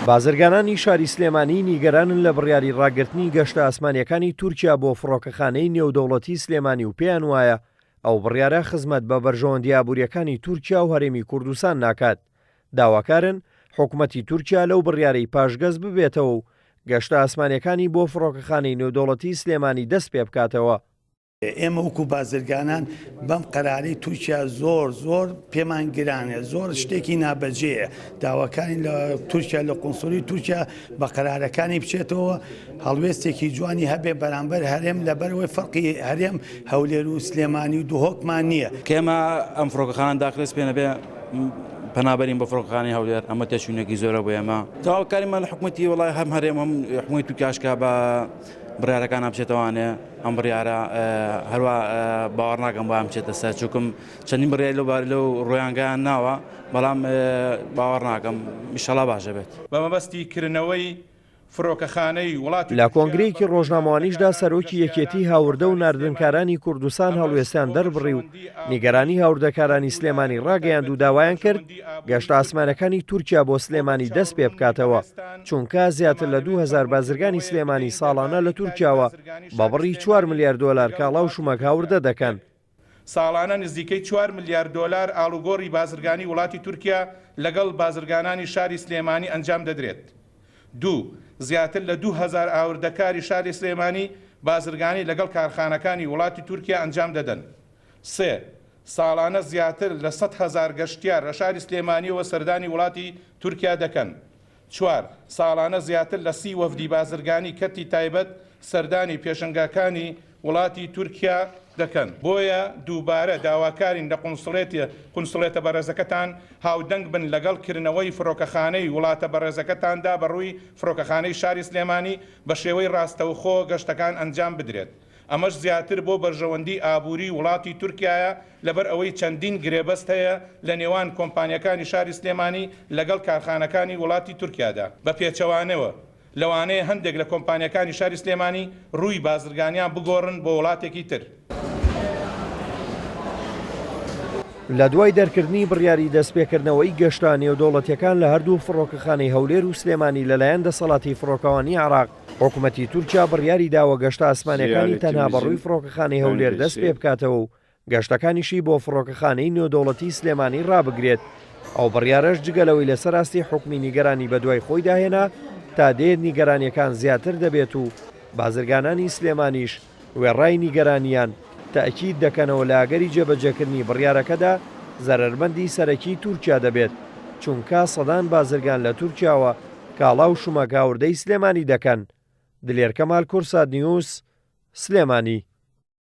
بازرگانانی شاری سلێمانی نیگەرانن لە بڕیاری ڕاگررتنی گەشتە ئاسمانیەکانی تورکیا بۆ فڕۆکەخانەی نێودەوڵەتی سلێمانی و پێیان وایە ئەو بڕیارە خزمەت بە بەرژەوەندی ئابوووریەکانی تورکیا و هەرێمی کوردستان ناکات. داواکارن حکوومەتی تورکیا لەو بڕیارەی پاشگەز ببێتەوە و گەشتە ئاسمانیەکانی بۆ فڕۆکەخانەی نێودەوڵەتی سلێمانی دەست پێ بکاتەوە. ئێمە وەکو بازرگانان بەم قەرارەی تورکیا زۆر پێمان گرانە، زۆر شتێکی نابەجێیە. داواکانی لە تورکیا لە قونسولی تورکیا بە قەرارەکانی بچێتەوە هەڵوێستێکی جوانی هەبێ بەرامبەر هەرێم لەبەرەوەی فەرقی هەرێم هەولێر و سلێمانی و دووهۆکمان نییە. کێمە ئەم فڕۆکەخانە داخلس پێ نەبێ پەنابەرین بە فڕۆکەخانەی هەولێر ئەمە تێچوونێکی زۆرە بۆ ئێمە. داواکاریمان لە حکوومەتی وڵای هەم هەرێم هەم حکوومەتی تورکیاشکا بە بڕیارەکان بچێتەوانێ ئەم بڕیارە هەروە باوەڕ ناکەم بۆ بچێتە سەر چووکم چەندین بڕیاری لەو ڕۆیانگەیان ناوە بەڵام باوەڕ ناکەم ئینشەڵا باشە بێت. بە مەبەستی کردنەوەی فڕۆکەخانەی وڵاتی لە کۆنگرەیەکی ڕۆژنامەوانیشدا سەرۆکی یەکێتی هاوردە و ناردنکارانی کوردستان هەڵوێستیان دەربڕی و نیگەرانی هاوردەکارانی سلێمانی ڕاگەیاند و داوایان کرد گەشتە ئاسمانەکانی تورکیا بۆ سلێمانی دەست پێ بکاتەوە چونکە زیاتر لە 2000 بازرگانی سلێمانی ساڵانە لە تورکیاوە بە بڕی 4 ملیار دۆلار کاڵا و شومەک هاوردە دەکەن. ساڵانە نزیکەی 4 ملیار دۆلار ئاڵوگۆڕی بازرگانی وڵاتی تورکیا لەگەڵ بازرگانانی شاری سلێمانی ئەنجام دەدرێت. زیاتر لە 2000 ئاوردەکاری شاری سلێمانی بازرگانی لەگەڵ کارخانەکانی وڵاتی تورکیا ئەنجام دەدەن. ساڵانە زیاتر لە 100,000 گەشتیار لە شاری سلێمانیەوە سەردانی وڵاتی تورکیا دەکەن. ساڵانە زیاتر لە 30 وەفدی بازرگانی کەتی تایبەت سەردانی پێشنگاکانی وڵاتی تورکیا دەکەن. بۆیە دووبارە داواکارین لە قونسڵێتە بەڕێزەکەتان هاودەنگ بن لەگەڵ کردنەوەی فڕۆکەخانەی وڵاتە بەڕێزەکەتاندا بەڕووی فڕۆکەخانەی شاری سلێمانی بە شێوەی ڕاستەوخۆ گەشتەکان ئەنجام بدرێت. ئەمەش زیاتر بۆ بەرژەوەندی ئابووری وڵاتی تورکیایە لەبەر ئەوەی چەندین گرێبەست هەیە لە نێوان کۆمپانیەکانی شاری سلێمانی لەگەڵ کارخانەکانی وڵاتی تورکیادا. بە پێچەوانەوە لەوانەیە هەندێک لە کۆمپانیەکانی شاری سلێمانی ڕووی بازرگانیان بگۆڕن بۆ وڵاتێکی تر. لە دوای دەرکردنی بڕیاری دەستپێکردنەوەی گەشتە نێودەوڵەتیەکان لە هەردوو فڕۆکەخانەی هەولێر و سلێمانی لەلایەن دەسەڵاتی فڕۆکەوانی عێراق حکوومەتی تورکیا بڕیاری داوە گەشتە ئاسمانیەکانی تەنها بەڕووی فڕۆکەخانەی هەولێر دەست پێ بکاتەوە و گەشتەکانیشی بۆ فڕۆکەخانەی نێودەوڵەتی سلێمانی ڕابگرێت. ئەو بڕیارەش جگەلەوەی لەسەر ئاستی حکمی نیگەرانی بەدوای خۆی داهێنا تا دێر نیگەرانیەکان زیاتر دەبێت و بازرگانانی سلێمانیش وێڕای نیگەرانیان تاکید دەکەنەوە لە ئاگەری جێبەجێکردنی بڕیارەکەدا زەرەربەندی سەرەکی تورکیا دەبێت چونکە سەدان بازرگان لە تورکیاوە کاڵا و شومەک هاوردەی سلێمانی دەکەن. دلێر کەمال کورساد نیوز سلێمانی.